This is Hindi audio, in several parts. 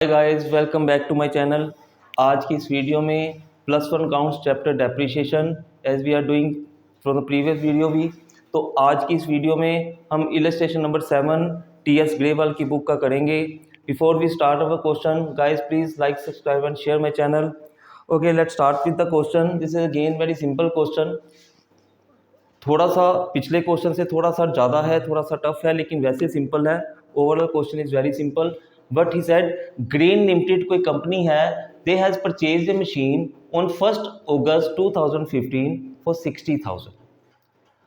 Hi guys, welcome back to my channel. आज की इस वीडियो में +1 counts chapter depreciation as we are doing from the previous video भी। तो आज की इस वीडियो में हम इलस्ट्रेशन नंबर 7 टी.एस. ग्रेवाल की बुक का करेंगे। Before we start our question, guys please like, subscribe and share my channel. Okay, let's start with the question. This is again very simple question. थोड़ा सा पिछले क्वेश्चन से थोड़ा सा ज़्यादा है, थोड़ा सा टफ है, लेकिन वैसे सिंपल है। Overall question is very simple. But he said Grain Limited कोई कंपनी है, they has purchase a machine on 1 August 2015 for 60,000।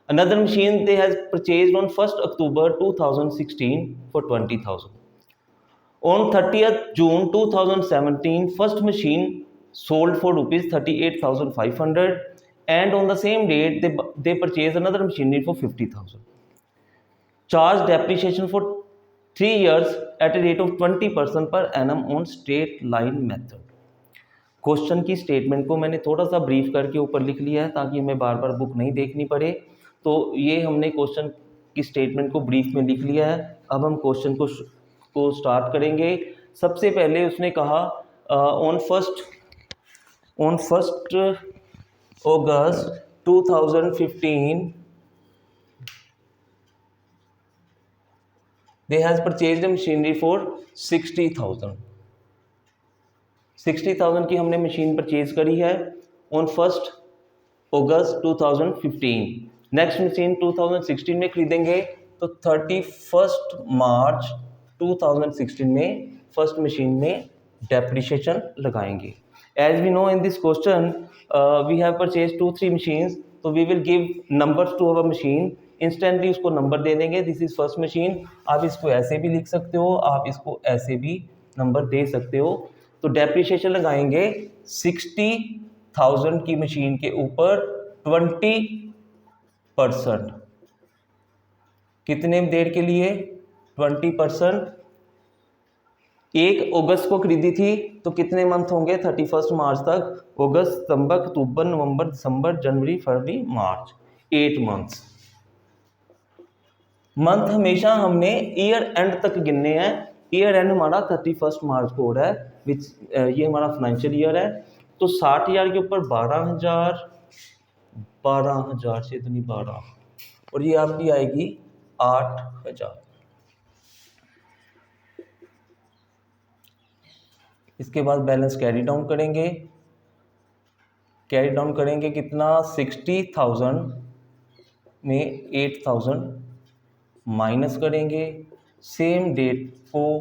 Another machine they has purchase on 1 October 2016 for 20,000। On 30th June 2017, first machine sold for rupees 38,500, and on the same date they purchased another machinery for 50,000. Charge depreciation for 3 years at a rate of 20% per annum on straight line method. Question की स्टेटमेंट को मैंने थोड़ा सा ब्रीफ करके ऊपर लिख लिया है ताकि हमें बार बार बुक नहीं देखनी पड़े। तो ये हमने क्वेश्चन की स्टेटमेंट को ब्रीफ में लिख लिया है। अब हम क्वेश्चन को स्टार्ट करेंगे। सबसे पहले उसने कहा on first August 2015 they has purchased a machinery for 60,000। 60,000 की हमने मशीन परचेज करी है ऑन 1 August 2015। नेक्स्ट मशीन 2016 में खरीदेंगे तो 31 March 2016 में फर्स्ट मशीन में डेप्रिसिएशन लगाएंगे। As we know in this question we have purchase 2-3 machines, तो we will give numbers to our machine. Instantly उसको नंबर दे देंगे, दिस इज फर्स्ट मशीन। आप इसको ऐसे भी लिख सकते हो, आप इसको ऐसे भी नंबर दे सकते हो। तो डेप्रिसिएशन लगाएंगे 60,000 की मशीन के ऊपर 20%। कितने देर के लिए? 20%। 1 अगस्त को खरीदी थी तो कितने मंथ होंगे 31 मार्च तक? अगस्त, सितंबर, अक्टूबर, नवंबर, दिसंबर, जनवरी, फरवरी, मार्च, 8 मंथ्स। मंथ हमेशा हमने ईयर एंड तक गिनने हैं। ईयर एंड हमारा 31 मार्च को हो रहा है, विच ये हमारा फाइनेंशियल ईयर है। तो 60,000 के ऊपर 12,000 से इतनी 12, और ये आपकी आएगी 8,000। इसके बाद बैलेंस कैरी डाउन करेंगे। कैरी डाउन करेंगे कितना? 60,000 में 8,000 माइनस करेंगे सेम डेट को,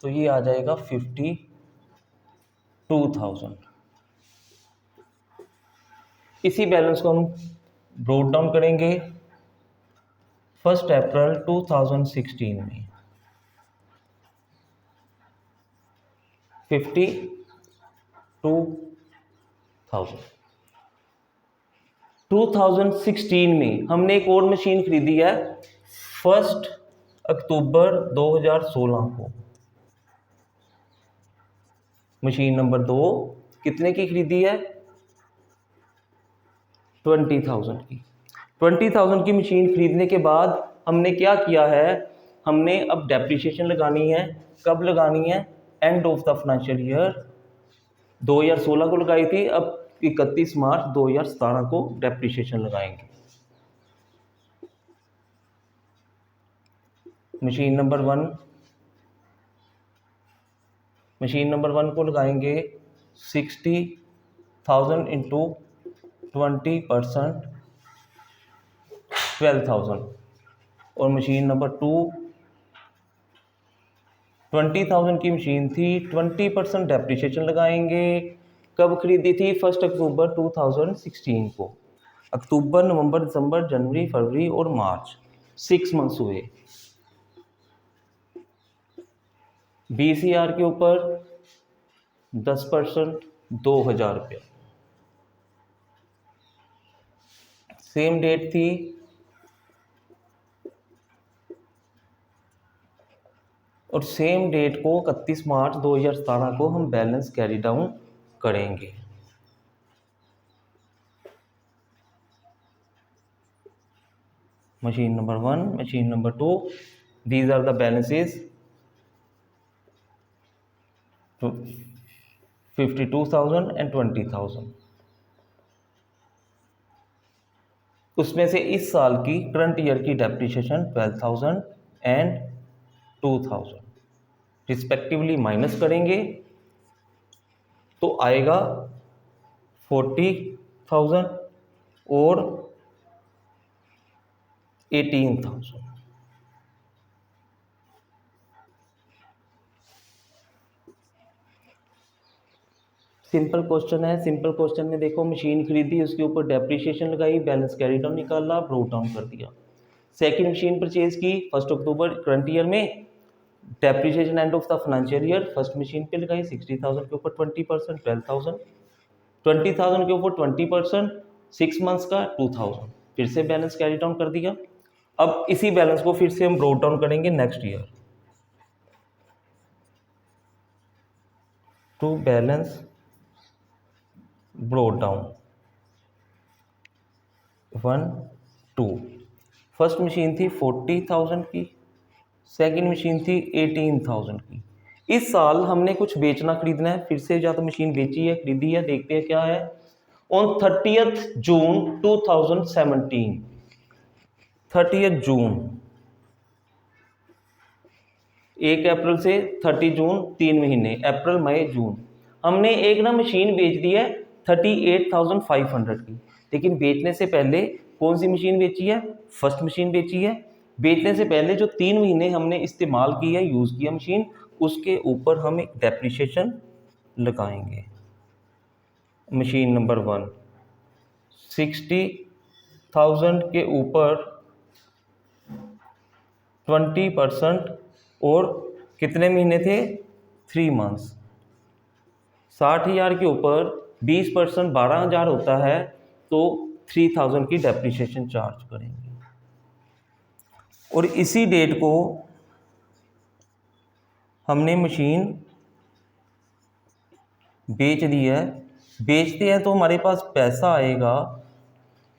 तो ये आ जाएगा 52,000। इसी बैलेंस को हम ब्रोट डाउन करेंगे 1 अप्रैल 2016 में 52,000। 2016 में हमने एक और मशीन खरीदी है 1 अक्टूबर 2016 को। मशीन नंबर 2 कितने की खरीदी है? 20,000 की। 20,000 की मशीन खरीदने के बाद हमने क्या किया है? हमने अब डेप्रिसिएशन लगानी है। कब लगानी है? End of the financial year 2016 को लगाई थी, अब 31 मार्च 2017 को डेप्रिसिएशन लगाएंगे। मशीन नंबर 1 को लगाएंगे 60,000 इंटू 20%, 12,000। और मशीन नंबर 2 20,000 की मशीन थी, 20% डेप्रिसिएशन लगाएंगे। कब खरीदी थी? 1 अक्टूबर 2016 को। अक्टूबर, नवंबर, दिसंबर, जनवरी, फरवरी और मार्च, 6 मंथ्स हुए। 20,000 के ऊपर 10%, 2,000 रुपया। सेम डेट थी, और सेम डेट को 31 मार्च 2017 को हम बैलेंस कैरी डाउन करेंगे। Machine number 1, machine number 2, these are the balances 52,000 and 20,000। उसमें से इस साल की करंट ईयर की डेप्रिसिएशन 12,000 एंड 2,000 रिस्पेक्टिवली माइनस करेंगे तो आएगा 40,000 और 18,000। सिंपल क्वेश्चन है। सिंपल क्वेश्चन में देखो, मशीन खरीदी, उसके ऊपर डेप्रिसिएशन लगाई, बैलेंस कैरी डाउन निकाला, ब्रोट डाउन कर दिया। सेकंड मशीन परचेज की 1 अक्टूबर करंट ईयर में, depreciation end of the financial year first machine पे लगाई 60,000 के ऊपर 20%, 12,000, 20,000 के ऊपर 20%, 6 मंथ्स का 2,000, फिर से बैलेंस कैरी डाउन कर दिया। अब इसी बैलेंस को फिर से हम ब्रोट डाउन करेंगे next year to balance brought down 1 2। First machine थी 40,000 की, सेकंड मशीन थी 18,000 की। इस साल हमने कुछ बेचना खरीदना है, फिर से या तो मशीन बेची है खरीदी है, देखते हैं क्या है। ऑन 30th जून 2017, 30th जून, 1 अप्रैल से 30 जून, 3 महीने, अप्रैल मई जून, हमने एक ना मशीन बेच दी है 38,500 की। लेकिन बेचने से पहले कौन सी मशीन बेची है? फर्स्ट मशीन बेची है। बेचने से पहले जो 3 महीने हमने इस्तेमाल की है, यूज़ किया मशीन, उसके ऊपर हम एक डेप्रिसिएशन लगाएंगे। मशीन नंबर 1 60,000 के ऊपर 20% और कितने महीने थे? 3 मंथ्स। 60,000 के ऊपर 20% 12,000 होता है, तो 3,000 की डेप्रिसिएशन चार्ज करेंगे। और इसी डेट को हमने मशीन बेच दी है। बेचते हैं तो हमारे पास पैसा आएगा।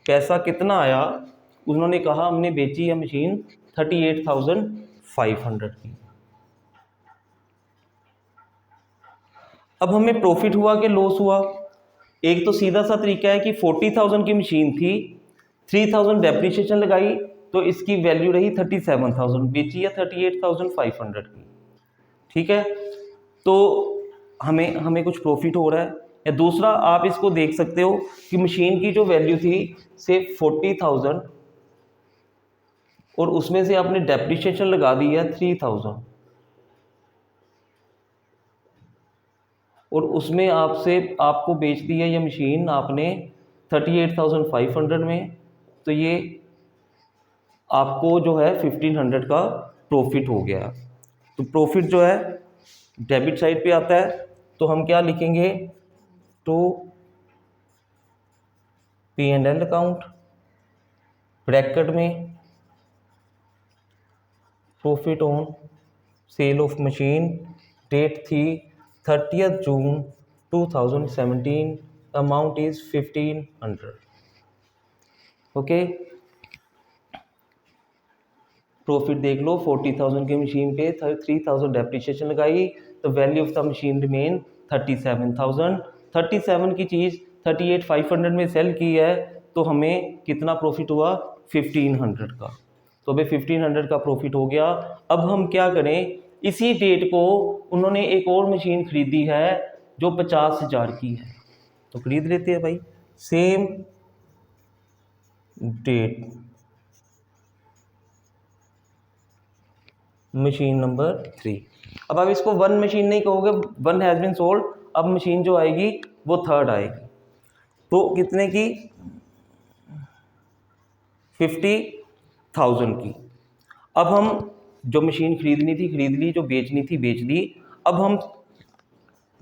पैसा कितना आया? उन्होंने कहा हमने बेची है मशीन 38,500 की। अब हमें प्रॉफिट हुआ कि लॉस हुआ? एक तो सीधा सा तरीका है कि 40,000 की मशीन थी, 3,000 डेप्रिसिएशन लगाई, तो इसकी वैल्यू रही 37,000, बेची है 38,500 की। ठीक है, तो हमें कुछ प्रॉफिट हो रहा है। या दूसरा आप इसको देख सकते हो कि मशीन की जो वैल्यू थी से 40,000 और उसमें से आपने डेप्रिसिएशन लगा दी है 3,000 और उसमें आपको बेच दी है ये मशीन आपने 38,500 में, तो ये आपको जो है 1,500 का प्रॉफिट हो गया। तो प्रॉफिट जो है डेबिट साइड पे आता है, तो हम क्या लिखेंगे? टू P&L अकाउंट, ब्रैकेट में profit on sale of machine, date थी 30th June 2017, amount is 1,500। Okay, profit देख लो, 40,000 की मशीन पे 3,000 डेप्रिसिएशन लगाई, तो value of the machine remain 37,000। 37 की चीज़ 38,500 में सेल की है, तो हमें कितना प्रॉफिट हुआ? 1,500 का। तो अभी 1,500 का प्रॉफिट हो गया। अब हम क्या करें? इसी डेट को उन्होंने एक और मशीन खरीदी है जो 50,000 की है, तो खरीद लेते हैं भाई। Same date machine number 3। अब आप इसको 1 मशीन नहीं कहोगे, 1 हैज़ बीन सोल्ड। अब मशीन जो आएगी वो 3rd आएगी, तो कितने की? 50,000 की। अब हम जो मशीन खरीदनी थी खरीद ली, जो बेचनी थी बेच ली। अब हम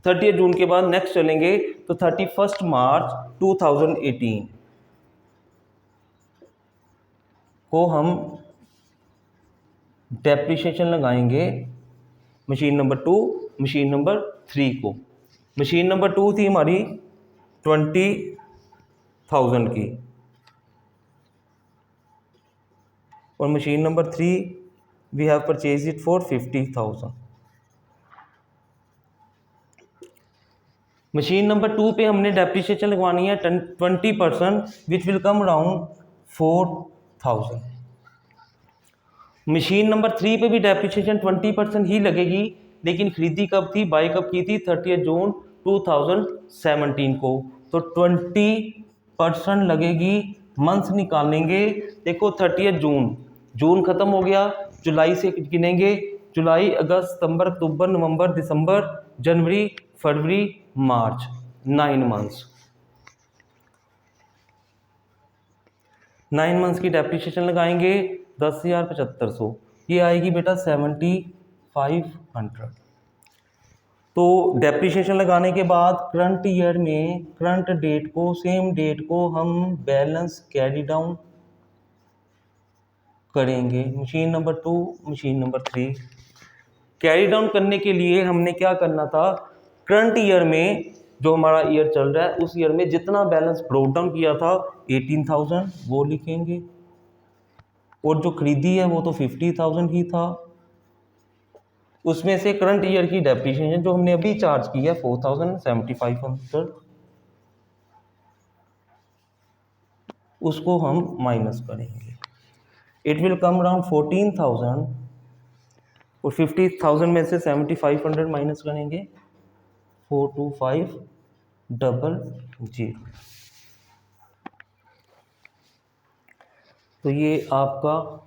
30 जून के बाद नेक्स्ट चलेंगे, तो 31 मार्च 2018 को हम डेप्रिसिएशन लगाएंगे मशीन नंबर 2, मशीन नंबर 3 को। मशीन नंबर 2 थी हमारी 20,000 की और machine number 3 we have purchase it for 50,000। Machine number 2 पे हमने डेप्रिसिएशन लगवानी है 20%, which will come around 4000। Machine number 3 पे भी डेप्रिसिएशन 20% ही लगेगी, लेकिन खरीदी कब थी, बाई कब की थी, 30 जून 2017 को। तो 20% लगेगी, मंथ्स निकालेंगे। देखो 30 जून, जून खत्म हो गया, जुलाई से गिनेंगे, जुलाई अगस्त सितंबर अक्टूबर नवंबर दिसंबर जनवरी फरवरी मार्च, 9 मंथ्स। 9 मंथ्स की डेप्रिसिएशन लगाएंगे 10,7500, ये आएगी बेटा 7500। तो डेप्रिसिएशन लगाने के बाद करंट ईयर में करंट डेट को, सेम डेट को हम बैलेंस कैरी डाउन करेंगे। Machine number 2, machine number 3 carry down करने के लिए हमने क्या करना था, करंट ईयर में जो हमारा ईयर चल रहा है उस ईयर में जितना बैलेंस ब्रोक डाउन किया था 18,000 वो लिखेंगे, और जो खरीदी है वो तो 50,000 ही था। उसमें से करंट ईयर की डेप्रिसिएशन जो हमने अभी चार्ज की है 4,7500, उसको हम माइनस करेंगे। इट विल कम अराउंड 14,000, और 50,000 में से 7500 माइनस करेंगे 42500। तो ये आपका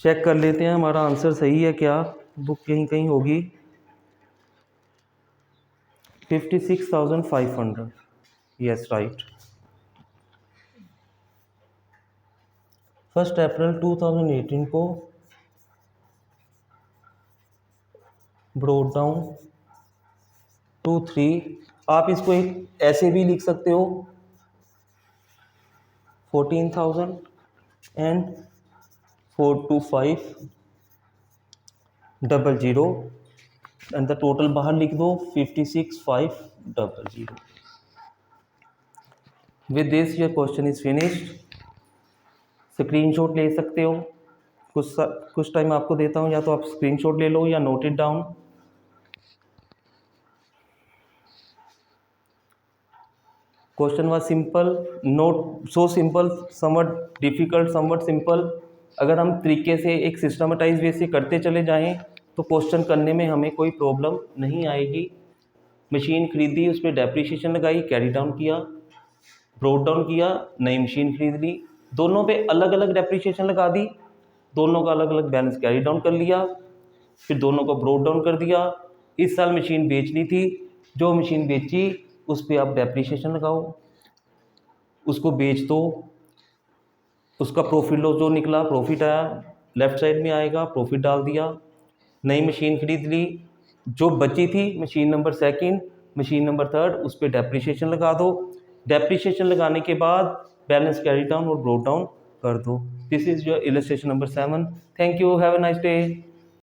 चेक कर लेते हैं हमारा आंसर सही है क्या, बुक कहीं कहीं होगी। 56,500, यस राइट। 1 अप्रैल 2018 को ब्रोक डाउन टू 3, आप इसको एक ऐसे भी लिख सकते हो 14,000 एंड 42500, एंड द टोटल बाहर लिख दो 56,500। With this your question is finished. Screenshot ले सकते हो, कुछ टाइम आपको देता हूँ, या तो आप स्क्रीनशॉट ले लो या note it down. Question was simple, note so simple, somewhat difficult, somewhat simple. अगर हम तरीके से एक सिस्टमेटाइज वे से करते चले जाएं तो क्वेश्चन करने में हमें कोई प्रॉब्लम नहीं आएगी। मशीन खरीदी, उस पर डेप्रिसिएशन लगाई, कैरी डाउन किया, ब्रोक डाउन किया, नई मशीन खरीद ली, दोनों पे अलग अलग डेप्रिसिएशन लगा दी, दोनों का अलग अलग बैलेंस कैरी डाउन कर लिया, फिर दोनों को ब्रोक डाउन कर दिया। इस साल मशीन बेचनी थी, जो मशीन बेची उस पर आप डेप्रिसिएशन लगाओ, उसको बेच दो, उसका प्रॉफिट लॉस जो निकला, प्रॉफिट आया लेफ्ट साइड में आएगा, प्रॉफिट डाल दिया। नई मशीन खरीद ली, जो बची थी मशीन नंबर 2, मशीन नंबर 3, उस पर डेप्रिसिएशन लगा दो। डेप्रिसिएशन लगाने के बाद बैलेंस कैरी डाउन और ब्रोक डाउन कर दो। This is your illustration number 7। Thank you, have a nice day.